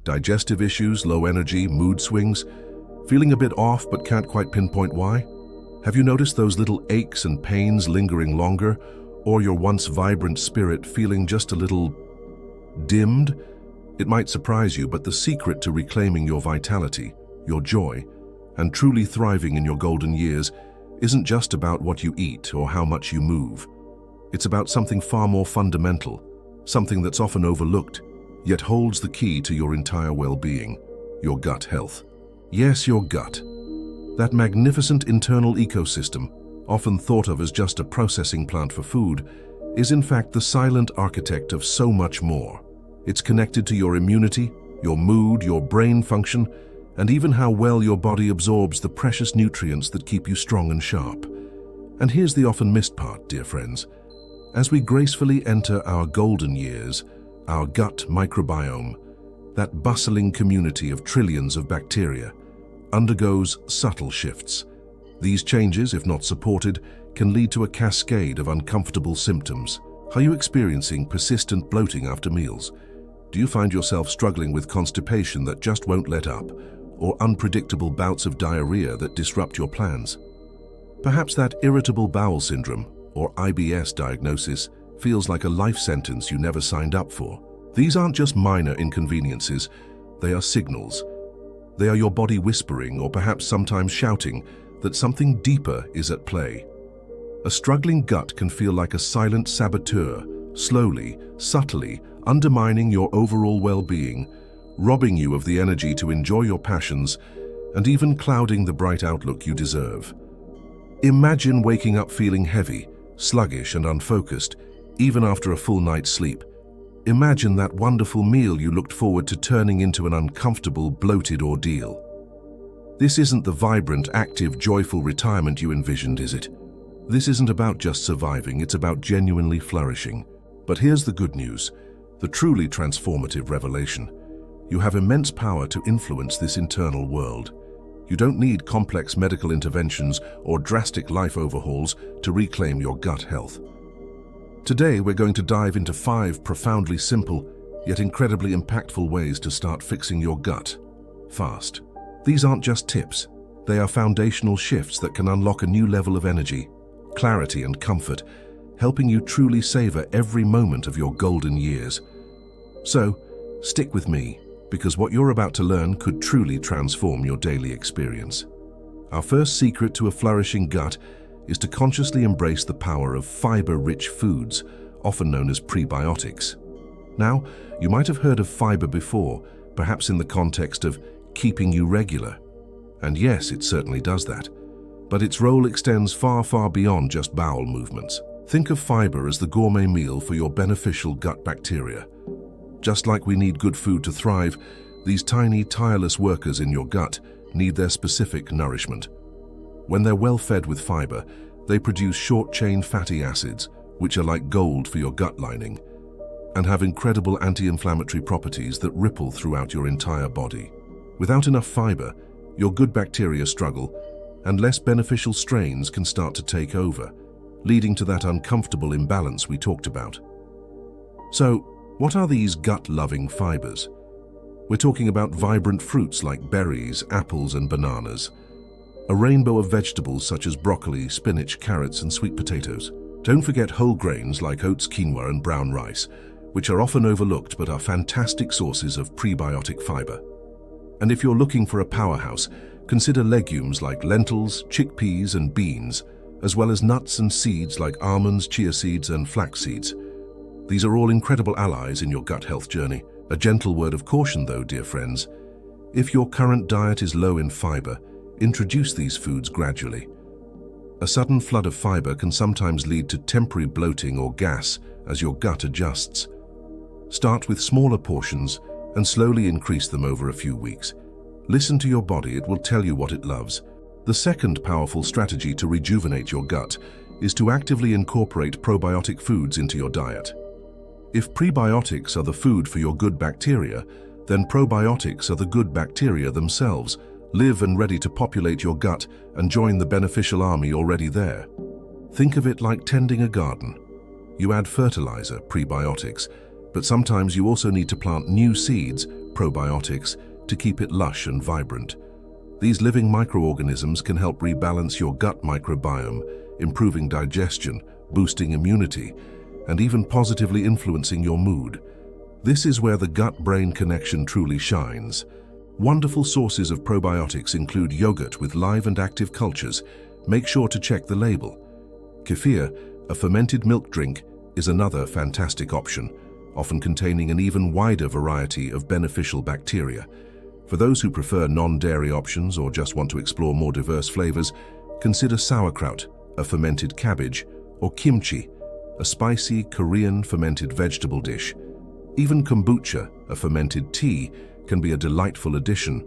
Digestive issues, low energy, mood swings? Feeling a bit off but can't quite pinpoint why? Have you noticed those little aches and pains lingering longer, or your once vibrant spirit feeling just a little dimmed? It might surprise you, but the secret to reclaiming your vitality, your joy, and truly thriving in your golden years isn't just about what you eat or how much you move. It's about something far more fundamental, something that's often overlooked, yet holds the key to your entire well-being: your gut health. Yes, your gut. That magnificent internal ecosystem, often thought of as just a processing plant for food, is in fact the silent architect of so much more. It's connected to your immunity, your mood, your brain function, and even how well your body absorbs the precious nutrients that keep you strong and sharp. And here's the often missed part, dear friends. As we gracefully enter our golden years, our gut microbiome, that bustling community of trillions of bacteria, undergoes subtle shifts. These changes, if not supported, can lead to a cascade of uncomfortable symptoms. Are you experiencing persistent bloating after meals? Do you find yourself struggling with constipation that just won't let up, or unpredictable bouts of diarrhea that disrupt your plans? Perhaps that irritable bowel syndrome, or IBS diagnosis, feels like a life sentence you never signed up for. These aren't just minor inconveniences, they are signals. They are your body whispering, or perhaps sometimes shouting, that something deeper is at play. A struggling gut can feel like a silent saboteur, slowly, subtly undermining your overall well-being, robbing you of the energy to enjoy your passions, and even clouding the bright outlook you deserve. Imagine waking up feeling heavy, sluggish, and unfocused, even after a full night's sleep. Imagine that wonderful meal you looked forward to turning into an uncomfortable, bloated ordeal. This isn't the vibrant, active, joyful retirement you envisioned, is it? This isn't about just surviving, it's about genuinely flourishing. But here's the good news, the truly transformative revelation. You have immense power to influence this internal world. You don't need complex medical interventions or drastic life overhauls to reclaim your gut health. Today, we're going to dive into 5 profoundly simple, yet incredibly impactful ways to start fixing your gut fast. These aren't just tips. They are foundational shifts that can unlock a new level of energy, clarity, and comfort, helping you truly savor every moment of your golden years. So, stick with me, because what you're about to learn could truly transform your daily experience. Our first secret to a flourishing gut is to consciously embrace the power of fiber-rich foods, often known as prebiotics. Now, you might have heard of fiber before, perhaps in the context of keeping you regular. And yes, it certainly does that. But its role extends far, far beyond just bowel movements. Think of fiber as the gourmet meal for your beneficial gut bacteria. Just like we need good food to thrive, these tiny, tireless workers in your gut need their specific nourishment. When they're well fed with fiber, they produce short-chain fatty acids, which are like gold for your gut lining, and have incredible anti-inflammatory properties that ripple throughout your entire body. Without enough fiber, your good bacteria struggle, and less beneficial strains can start to take over, leading to that uncomfortable imbalance we talked about. So, what are these gut-loving fibers? We're talking about vibrant fruits like berries, apples, and bananas, a rainbow of vegetables such as broccoli, spinach, carrots, and sweet potatoes. Don't forget whole grains like oats, quinoa, and brown rice, which are often overlooked but are fantastic sources of prebiotic fiber. And if you're looking for a powerhouse, consider legumes like lentils, chickpeas, and beans, as well as nuts and seeds like almonds, chia seeds, and flax seeds. These are all incredible allies in your gut health journey. A gentle word of caution though, dear friends. If your current diet is low in fiber, introduce these foods gradually. A sudden flood of fiber can sometimes lead to temporary bloating or gas as your gut adjusts. Start with smaller portions and slowly increase them over a few weeks. Listen to your body, it will tell you what it loves. The second powerful strategy to rejuvenate your gut is to actively incorporate probiotic foods into your diet. If prebiotics are the food for your good bacteria, then probiotics are the good bacteria themselves, live and ready to populate your gut and join the beneficial army already there. Think of it like tending a garden. You add fertilizer, prebiotics, but sometimes you also need to plant new seeds, probiotics to keep it lush and vibrant. These living microorganisms can help rebalance your gut microbiome, improving digestion, boosting immunity, and even positively influencing your mood. This is where the gut-brain connection truly shines. Wonderful sources of probiotics include yogurt with live and active cultures. Make sure to check the label. Kefir, a fermented milk drink, is another fantastic option, often containing an even wider variety of beneficial bacteria. For those who prefer non-dairy options or just want to explore more diverse flavors, consider sauerkraut, a fermented cabbage, or kimchi, a spicy Korean fermented vegetable dish. Even kombucha, a fermented tea, can be a delightful addition,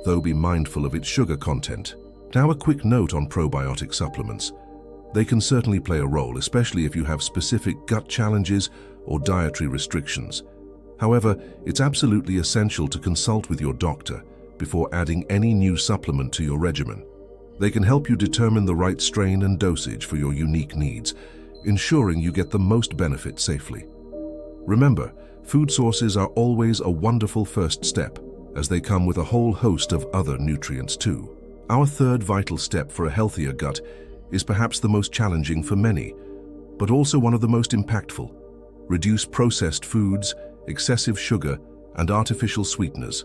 though be mindful of its sugar content. Now a quick note on probiotic supplements. They can certainly play a role, especially if you have specific gut challenges or dietary restrictions. However, it's absolutely essential to consult with your doctor before adding any new supplement to your regimen. They can help you determine the right strain and dosage for your unique needs, ensuring you get the most benefit safely. Remember, food sources are always a wonderful first step, as they come with a whole host of other nutrients too. Our third vital step for a healthier gut is perhaps the most challenging for many, but also one of the most impactful. Reduce processed foods, excessive sugar, and artificial sweeteners.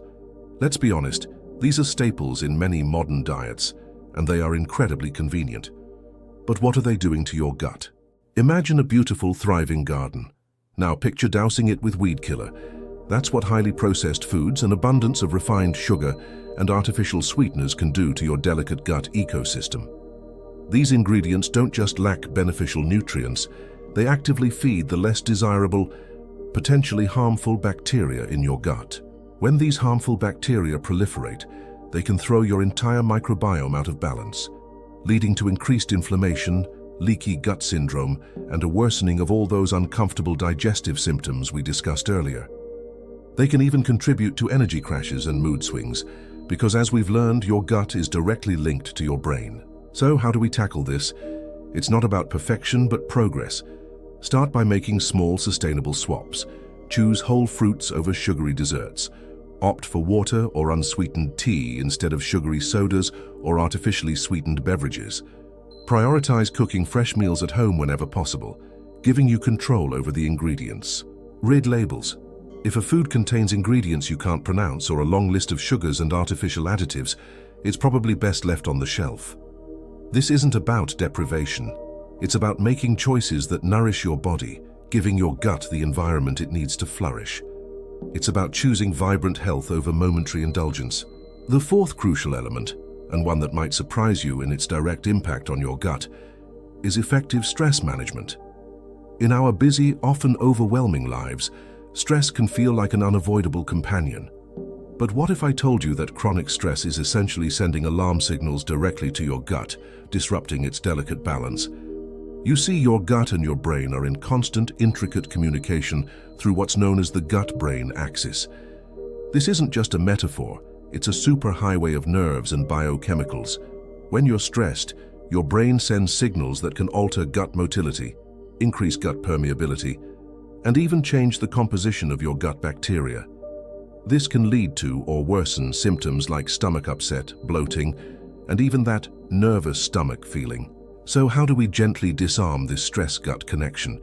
Let's be honest, these are staples in many modern diets, and they are incredibly convenient. But what are they doing to your gut? Imagine a beautiful, thriving garden. Now picture dousing it with weed killer. That's what highly processed foods, an abundance of refined sugar, and artificial sweeteners can do to your delicate gut ecosystem. These ingredients don't just lack beneficial nutrients, they actively feed the less desirable, potentially harmful bacteria in your gut. When these harmful bacteria proliferate, they can throw your entire microbiome out of balance, leading to increased inflammation, leaky gut syndrome, and a worsening of all those uncomfortable digestive symptoms we discussed earlier. They can even contribute to energy crashes and mood swings, because as we've learned, your gut is directly linked to your brain. So how do we tackle this? It's not about perfection, but progress. Start by making small, sustainable swaps. Choose whole fruits over sugary desserts. Opt for water or unsweetened tea instead of sugary sodas or artificially sweetened beverages. Prioritize cooking fresh meals at home whenever possible, giving you control over the ingredients. Read labels. If a food contains ingredients you can't pronounce or a long list of sugars and artificial additives, it's probably best left on the shelf. This isn't about deprivation. It's about making choices that nourish your body, giving your gut the environment it needs to flourish. It's about choosing vibrant health over momentary indulgence. The fourth crucial element, and one that might surprise you in its direct impact on your gut, is effective stress management. In our busy, often overwhelming lives, stress can feel like an unavoidable companion. But what if I told you that chronic stress is essentially sending alarm signals directly to your gut, disrupting its delicate balance? You see, your gut and your brain are in constant, intricate communication through what's known as the gut-brain axis. This isn't just a metaphor, it's a superhighway of nerves and biochemicals. When you're stressed, your brain sends signals that can alter gut motility, increase gut permeability, and even change the composition of your gut bacteria. This can lead to or worsen symptoms like stomach upset, bloating, and even that nervous stomach feeling. So how do we gently disarm this stress-gut connection?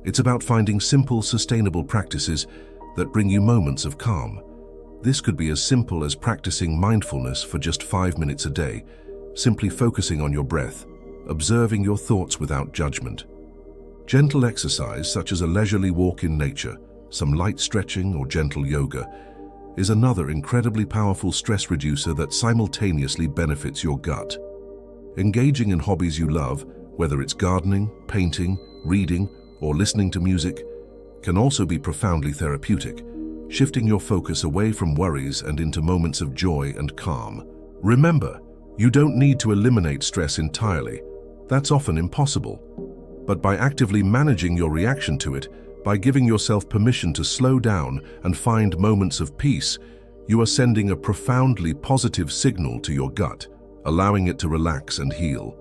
It's about finding simple, sustainable practices that bring you moments of calm. This could be as simple as practicing mindfulness for just 5 minutes a day, simply focusing on your breath, observing your thoughts without judgment. Gentle exercise, such as a leisurely walk in nature, some light stretching or gentle yoga, is another incredibly powerful stress reducer that simultaneously benefits your gut. Engaging in hobbies you love, whether it's gardening, painting, reading, or listening to music, can also be profoundly therapeutic, shifting your focus away from worries and into moments of joy and calm. Remember, you don't need to eliminate stress entirely. That's often impossible. But by actively managing your reaction to it, by giving yourself permission to slow down and find moments of peace, you are sending a profoundly positive signal to your gut, allowing it to relax and heal.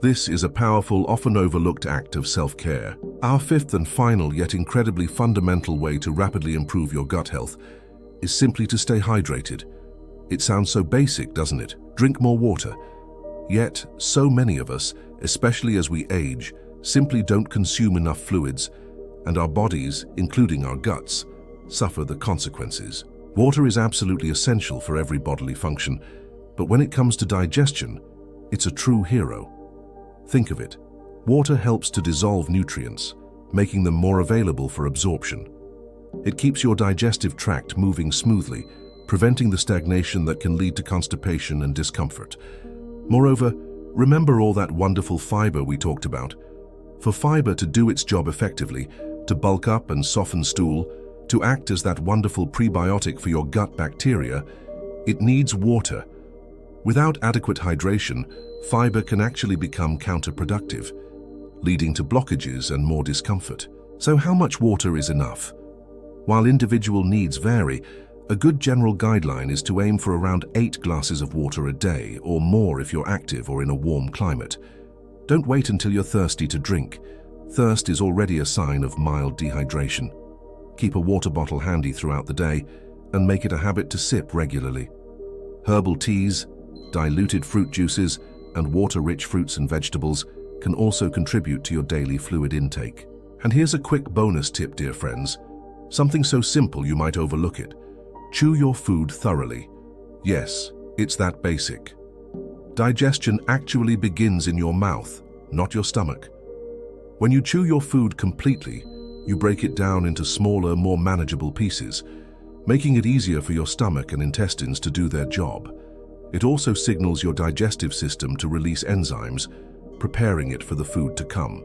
This is a powerful, often overlooked act of self-care. Our fifth and final, yet incredibly fundamental way to rapidly improve your gut health is simply to stay hydrated. It sounds so basic, doesn't it? Drink more water. Yet, so many of us, especially as we age, simply don't consume enough fluids, and our bodies, including our guts, suffer the consequences. Water is absolutely essential for every bodily function, but when it comes to digestion, it's a true hero. Think of it. Water helps to dissolve nutrients, making them more available for absorption. It keeps your digestive tract moving smoothly, preventing the stagnation that can lead to constipation and discomfort. Moreover, remember all that wonderful fiber we talked about. For fiber to do its job effectively, to bulk up and soften stool, to act as that wonderful prebiotic for your gut bacteria, it needs water. Without adequate hydration, fiber can actually become counterproductive, leading to blockages and more discomfort. So how much water is enough? While individual needs vary, a good general guideline is to aim for around 8 glasses of water a day, or more if you're active or in a warm climate. Don't wait until you're thirsty to drink. Thirst is already a sign of mild dehydration. Keep a water bottle handy throughout the day and make it a habit to sip regularly. Herbal teas, diluted fruit juices, and water-rich fruits and vegetables can also contribute to your daily fluid intake. And here's a quick bonus tip, dear friends. Something so simple you might overlook it. Chew your food thoroughly. Yes, it's that basic. Digestion actually begins in your mouth, not your stomach. When you chew your food completely, you break it down into smaller, more manageable pieces, making it easier for your stomach and intestines to do their job. It also signals your digestive system to release enzymes, preparing it for the food to come.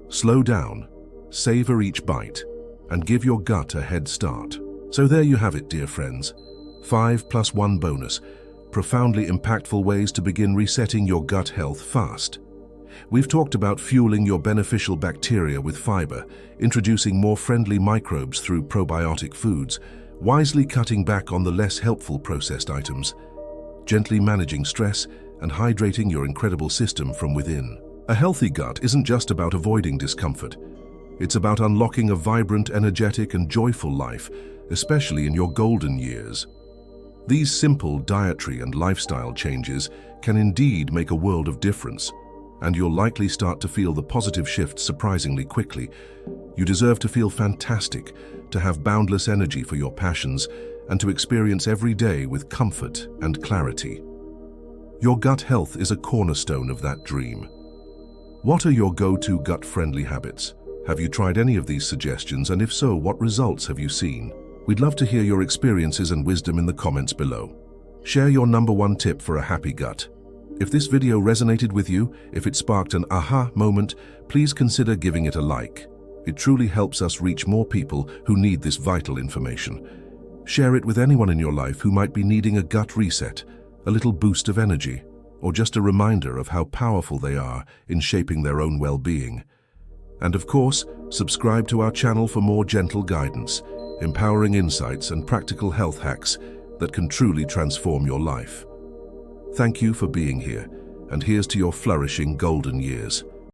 Slow down, savor each bite, and give your gut a head start. So there you have it, dear friends. 5+1 bonus. Profoundly impactful ways to begin resetting your gut health fast. We've talked about fueling your beneficial bacteria with fiber, introducing more friendly microbes through probiotic foods, wisely cutting back on the less helpful processed items, gently managing stress, and hydrating your incredible system from within. A healthy gut isn't just about avoiding discomfort. It's about unlocking a vibrant, energetic, and joyful life, especially in your golden years. These simple dietary and lifestyle changes can indeed make a world of difference, and you'll likely start to feel the positive shifts surprisingly quickly. You deserve to feel fantastic, to have boundless energy for your passions, and to experience every day with comfort and clarity. Your gut health is a cornerstone of that dream. What are your go-to gut-friendly habits? Have you tried any of these suggestions, and if so, what results have you seen? We'd love to hear your experiences and wisdom in the comments below. Share your #1 tip for a happy gut. If this video resonated with you, if it sparked an aha moment, please consider giving it a like. It truly helps us reach more people who need this vital information. Share it with anyone in your life who might be needing a gut reset, a little boost of energy, or just a reminder of how powerful they are in shaping their own well-being. And of course, subscribe to our channel for more gentle guidance, empowering insights and practical health hacks that can truly transform your life. Thank you for being here, and here's to your flourishing golden years.